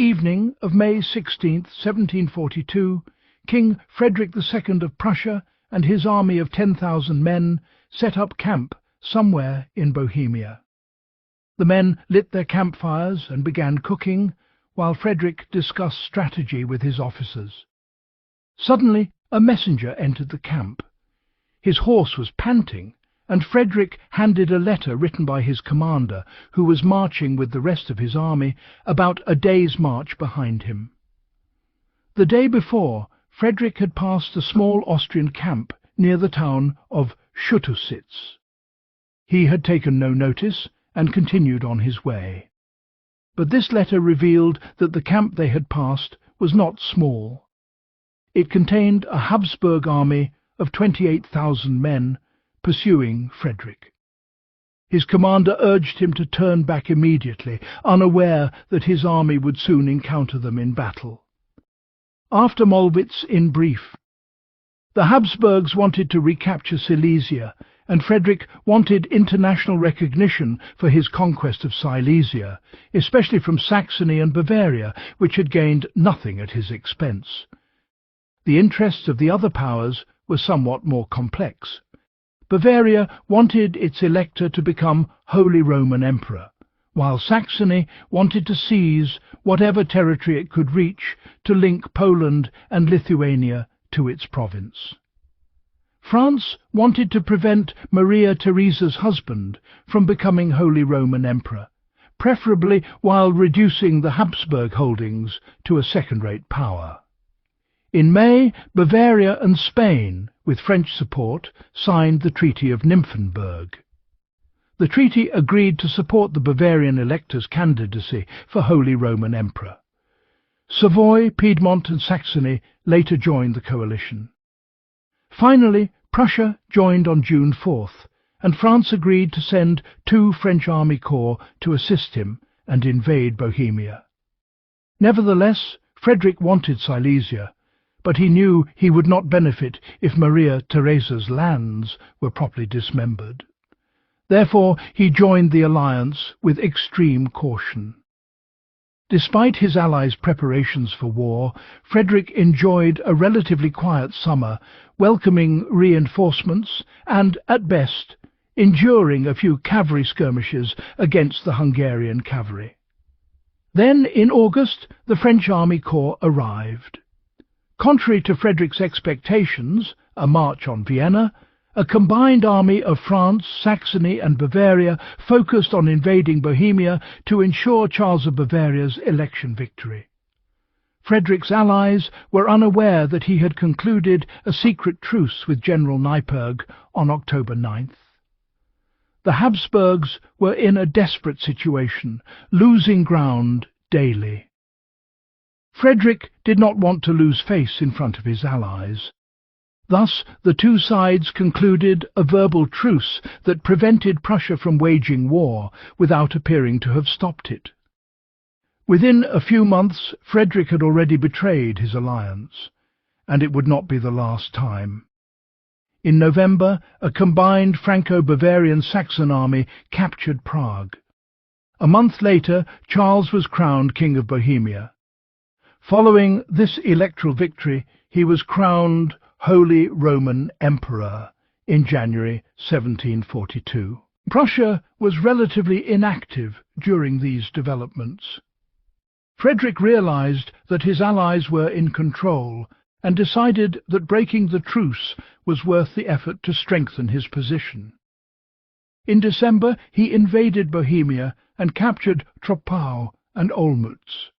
evening of May 16, 1742, King Frederick II of Prussia and his army of 10,000 men set up camp somewhere in Bohemia. The men lit their campfires and began cooking, while Frederick discussed strategy with his officers. Suddenly a messenger entered the camp. His horse was panting, and Frederick handed a letter written by his commander, who was marching with the rest of his army about a day's march behind him. The day before, Frederick had passed a small Austrian camp near the town of Chotusitz. He had taken no notice and continued on his way. But this letter revealed that the camp they had passed was not small. It contained a Habsburg army of 28,000 men pursuing Frederick. His commander urged him to turn back immediately, unaware that his army would soon encounter them in battle. After Mollwitz in brief. The Habsburgs wanted to recapture Silesia, and Frederick wanted international recognition for his conquest of Silesia, especially from Saxony and Bavaria, which had gained nothing at his expense. The interests of the other powers were somewhat more complex. Bavaria wanted its elector to become Holy Roman Emperor, while Saxony wanted to seize whatever territory it could reach to link Poland and Lithuania to its province. France wanted to prevent Maria Theresa's husband from becoming Holy Roman Emperor, preferably while reducing the Habsburg holdings to a second-rate power. In May, Bavaria and Spain, with French support, signed the Treaty of Nymphenburg. The treaty agreed to support the Bavarian elector's candidacy for Holy Roman Emperor. Savoy, Piedmont and Saxony later joined the coalition. Finally, Prussia joined on June 4th, and France agreed to send 2 French army corps to assist him and invade Bohemia. Nevertheless, Frederick wanted Silesia, but he knew he would not benefit if Maria Theresa's lands were properly dismembered. Therefore, he joined the alliance with extreme caution. Despite his allies' preparations for war, Frederick enjoyed a relatively quiet summer, welcoming reinforcements and, at best, enduring a few cavalry skirmishes against the Hungarian cavalry. Then, in August, the French army corps arrived. Contrary to Frederick's expectations, a march on Vienna, a combined army of France, Saxony and Bavaria focused on invading Bohemia to ensure Charles of Bavaria's election victory. Frederick's allies were unaware that he had concluded a secret truce with General Neipperg on October 9th. The Habsburgs were in a desperate situation, losing ground daily. Frederick did not want to lose face in front of his allies. Thus, the two sides concluded a verbal truce that prevented Prussia from waging war without appearing to have stopped it. Within a few months, Frederick had already betrayed his alliance, and it would not be the last time. In November, a combined Franco-Bavarian Saxon army captured Prague. A month later, Charles was crowned King of Bohemia. Following this electoral victory, he was crowned Holy Roman Emperor in January 1742. Prussia was relatively inactive during these developments. Frederick realized that his allies were in control and decided that breaking the truce was worth the effort to strengthen his position. In December, he invaded Bohemia and captured Troppau and Olmütz.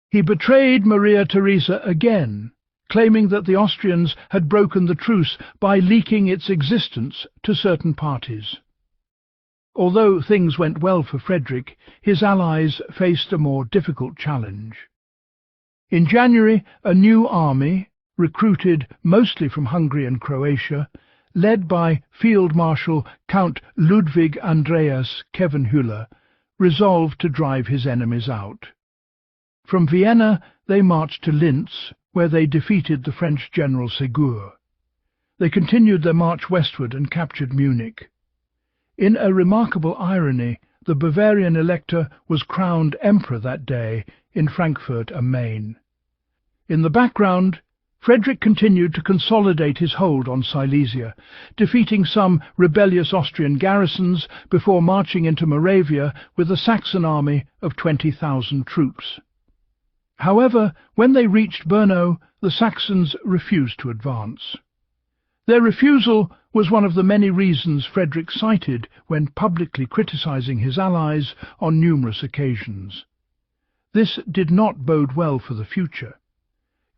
He betrayed Maria Theresa again, claiming that the Austrians had broken the truce by leaking its existence to certain parties. Although things went well for Frederick, his allies faced a more difficult challenge. In January, a new army, recruited mostly from Hungary and Croatia, led by Field Marshal Count Ludwig Andreas Khevenhüller, resolved to drive his enemies out. From Vienna they marched to Linz, where they defeated the French general Ségur. They continued their march westward and captured Munich. In a remarkable irony, the Bavarian elector was crowned emperor that day in Frankfurt am Main. In the background, Frederick continued to consolidate his hold on Silesia, defeating some rebellious Austrian garrisons before marching into Moravia with a Saxon army of 20,000 troops. However, when they reached Brno, the Saxons refused to advance. Their refusal was one of the many reasons Frederick cited when publicly criticizing his allies on numerous occasions. This did not bode well for the future.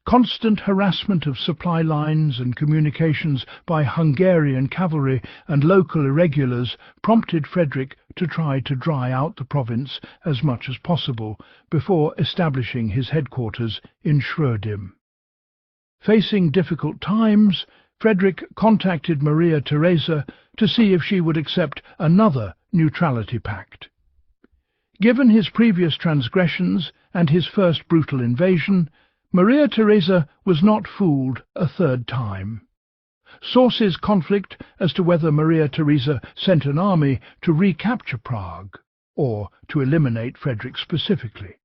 Constant harassment of supply lines and communications by Hungarian cavalry and local irregulars prompted Frederick to try to dry out the province as much as possible before establishing his headquarters in Schroedim. Facing difficult times, Frederick contacted Maria Theresa to see if she would accept another neutrality pact. Given his previous transgressions and his first brutal invasion, Maria Theresa was not fooled a third time. Sources conflict as to whether Maria Theresa sent an army to recapture Prague or to eliminate Frederick specifically.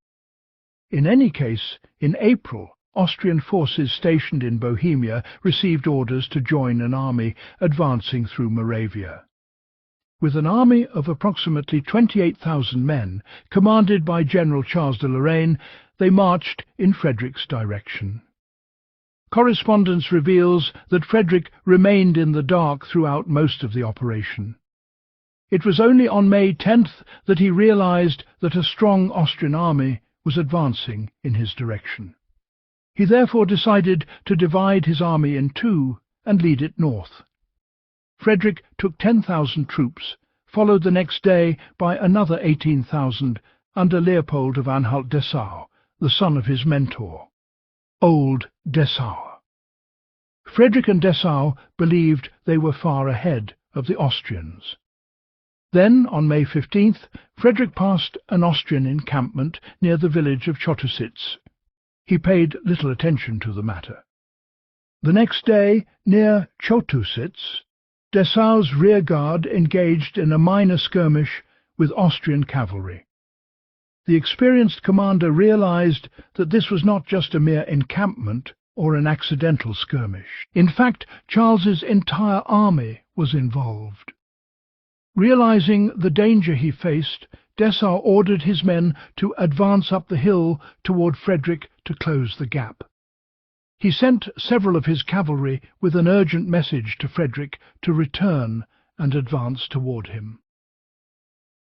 In any case, in April, Austrian forces stationed in Bohemia received orders to join an army advancing through Moravia. With an army of approximately 28,000 men, commanded by General Charles de Lorraine, they marched in Frederick's direction. Correspondence reveals that Frederick remained in the dark throughout most of the operation. It was only on May 10th that he realized that a strong Austrian army was advancing in his direction. He therefore decided to divide his army in two and lead it north. Frederick took 10,000 troops, followed the next day by another 18,000 under Leopold of Anhalt-Dessau, the son of his mentor, Old Dessau. Frederick and Dessau believed they were far ahead of the Austrians. Then, on May 15th, Frederick passed an Austrian encampment near the village of Chotusitz. He paid little attention to the matter. The next day, near Chotusitz, Dessau's rearguard engaged in a minor skirmish with Austrian cavalry. The experienced commander realized that this was not just a mere encampment or an accidental skirmish. In fact, Charles's entire army was involved. Realizing the danger he faced, Dessau ordered his men to advance up the hill toward Frederick to close the gap. He sent several of his cavalry with an urgent message to Frederick to return and advance toward him.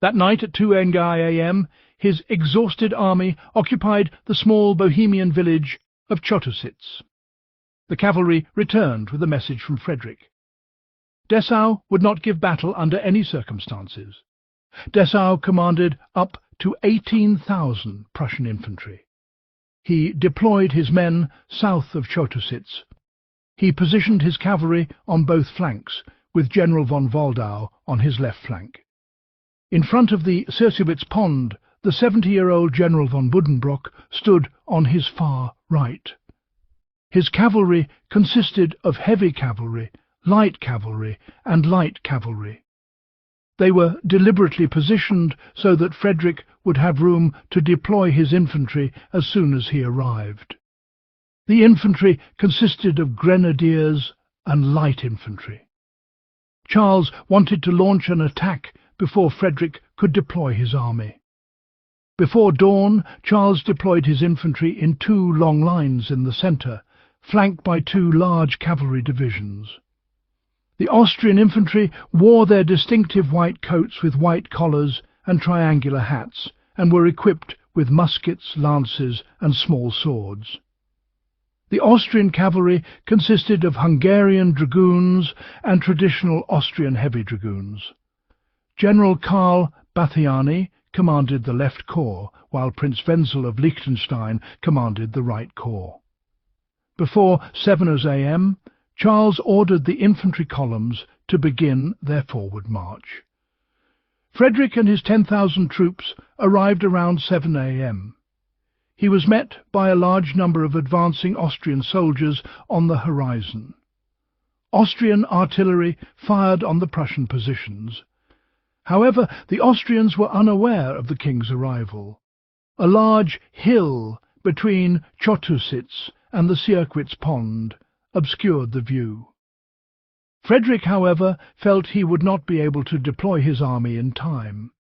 That night at 2 a.m., his exhausted army occupied the small Bohemian village of Chotusitz. The cavalry returned with a message from Frederick. Dessau would not give battle under any circumstances. Dessau commanded up to 18,000 Prussian infantry. He deployed his men south of Chotusitz. He positioned his cavalry on both flanks, with General von Waldau on his left flank. In front of the Sirsowitz pond, the 70-year-old General von Buddenbrock stood on his far right. His cavalry consisted of heavy cavalry, light cavalry, and light cavalry. They were deliberately positioned so that Frederick would have room to deploy his infantry as soon as he arrived. The infantry consisted of grenadiers and light infantry. Charles wanted to launch an attack before Frederick could deploy his army. Before dawn, Charles deployed his infantry in two long lines in the centre, flanked by two large cavalry divisions. The Austrian infantry wore their distinctive white coats with white collars and triangular hats, and were equipped with muskets, lances, and small swords. The Austrian cavalry consisted of Hungarian dragoons and traditional Austrian heavy dragoons. General Karl Bathiani commanded the left corps, while Prince Wenzel of Liechtenstein commanded the right corps. Before 7 a.m., Charles ordered the infantry columns to begin their forward march. Frederick and his 10,000 troops arrived around 7 a.m. He was met by a large number of advancing Austrian soldiers on the horizon. Austrian artillery fired on the Prussian positions. However, the Austrians were unaware of the king's arrival. A large hill between Chotusitz and the Sierkwitz pond obscured the view. Frederick, however, felt he would not be able to deploy his army in time.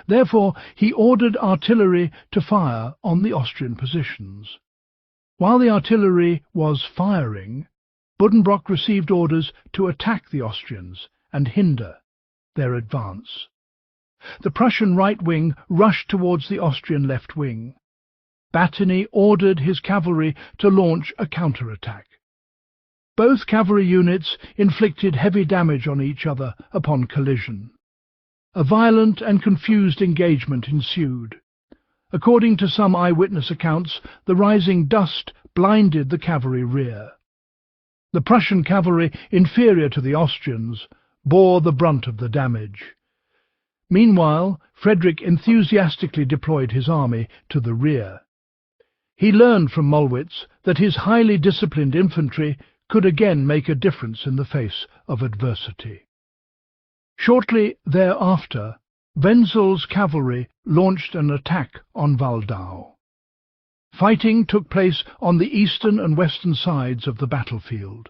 Therefore, he ordered artillery to fire on the Austrian positions. While the artillery was firing, Buddenbrock received orders to attack the Austrians and hinder their advance. The Prussian right wing rushed towards the Austrian left wing. Batigny ordered his cavalry to launch a counterattack. Both cavalry units inflicted heavy damage on each other upon collision. A violent and confused engagement ensued. According to some eyewitness accounts, the rising dust blinded the cavalry rear. The Prussian cavalry, inferior to the Austrians, bore the brunt of the damage. Meanwhile, Frederick enthusiastically deployed his army to the rear. He learned from Mollwitz that his highly disciplined infantry could again make a difference in the face of adversity. Shortly thereafter, Wenzel's cavalry launched an attack on Waldau. Fighting took place on the eastern and western sides of the battlefield.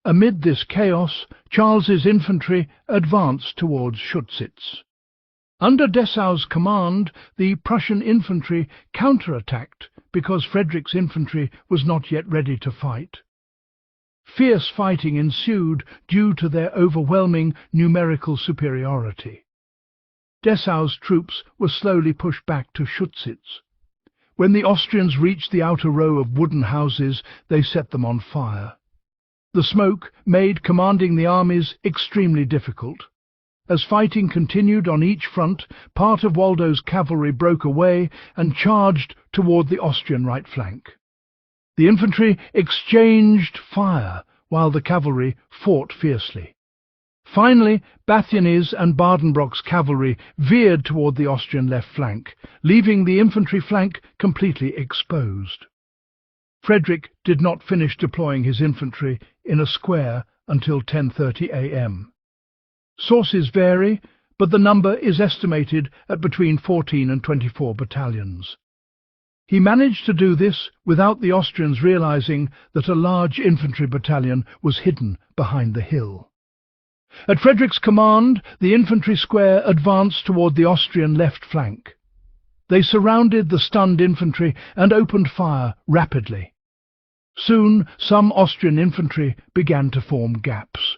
Amid this chaos, Charles's infantry advanced towards Chotusitz. Under Dessau's command, the Prussian infantry counterattacked because Frederick's infantry was not yet ready to fight. Fierce fighting ensued due to their overwhelming numerical superiority. Dessau's troops were slowly pushed back to Chotusitz. When the Austrians reached the outer row of wooden houses, they set them on fire. The smoke made commanding the armies extremely difficult. As fighting continued on each front, part of Waldau's cavalry broke away and charged toward the Austrian right flank. The infantry exchanged fire while the cavalry fought fiercely. Finally, Batigny's and Buddenbrock's cavalry veered toward the Austrian left flank, leaving the infantry flank completely exposed. Frederick did not finish deploying his infantry in a square until 10:30 a.m. Sources vary, but the number is estimated at between 14 and 24 battalions. He managed to do this without the Austrians realizing that a large infantry battalion was hidden behind the hill. At Frederick's command, the infantry square advanced toward the Austrian left flank. They surrounded the stunned infantry and opened fire rapidly. Soon, some Austrian infantry began to form gaps.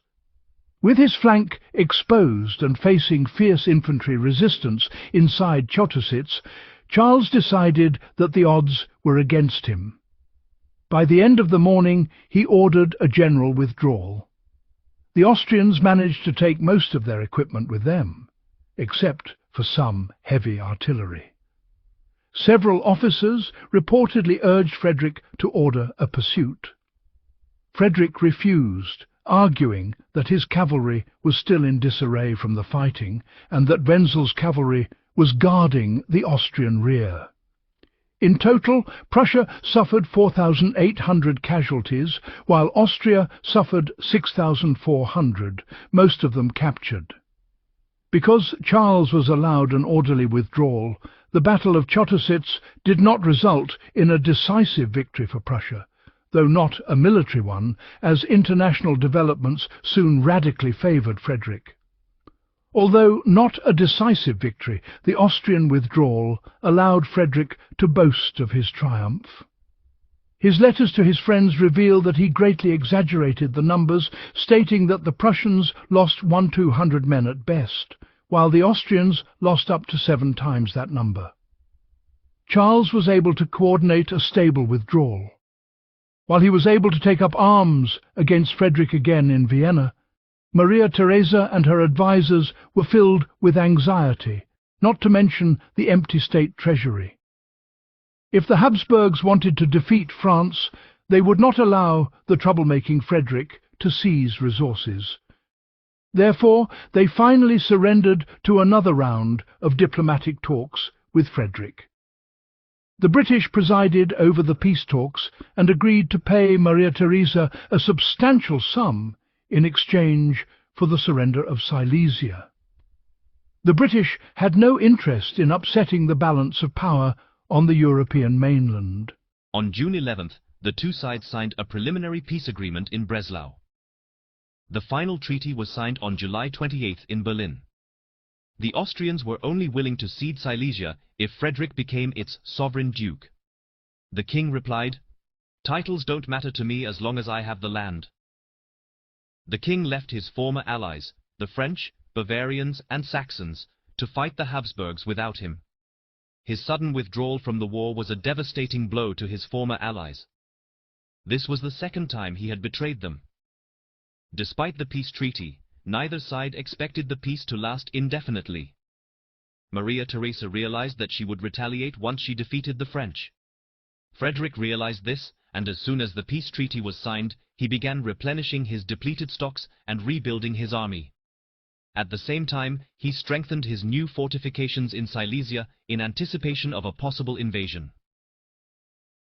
With his flank exposed and facing fierce infantry resistance inside Chotusitz, Charles decided that the odds were against him. By the end of the morning, he ordered a general withdrawal. The Austrians managed to take most of their equipment with them, except for some heavy artillery. Several officers reportedly urged Frederick to order a pursuit. Frederick refused, arguing that his cavalry was still in disarray from the fighting and that Wenzel's cavalry was guarding the Austrian rear. In total, Prussia suffered 4,800 casualties, while Austria suffered 6,400, most of them captured. Because Charles was allowed an orderly withdrawal, the Battle of Chotusitz did not result in a decisive victory for Prussia, though not a military one, as international developments soon radically favoured Frederick. Although not a decisive victory, the Austrian withdrawal allowed Frederick to boast of his triumph. His letters to his friends reveal that he greatly exaggerated the numbers, stating that the Prussians lost 100-200 men at best, while the Austrians lost up to 7 times that number. Charles was able to coordinate a stable withdrawal. While he was able to take up arms against Frederick again in Vienna, Maria Theresa and her advisers were filled with anxiety, not to mention the empty state treasury. If the Habsburgs wanted to defeat France, they would not allow the troublemaking Frederick to seize resources. Therefore, they finally surrendered to another round of diplomatic talks with Frederick. The British presided over the peace talks and agreed to pay Maria Theresa a substantial sum in exchange for the surrender of Silesia. The British had no interest in upsetting the balance of power on the European mainland. On June 11th, the two sides signed a preliminary peace agreement in Breslau. The final treaty was signed on July 28 in Berlin. The Austrians were only willing to cede Silesia if Frederick became its sovereign duke. The king replied, "Titles don't matter to me as long as I have the land." The king left his former allies, the French, Bavarians and Saxons, to fight the Habsburgs without him. His sudden withdrawal from the war was a devastating blow to his former allies. This was the second time he had betrayed them. Despite the peace treaty, neither side expected the peace to last indefinitely. Maria Theresa realized that she would retaliate once she defeated the French. Frederick realized this, and as soon as the peace treaty was signed, he began replenishing his depleted stocks and rebuilding his army. At the same time, he strengthened his new fortifications in Silesia in anticipation of a possible invasion.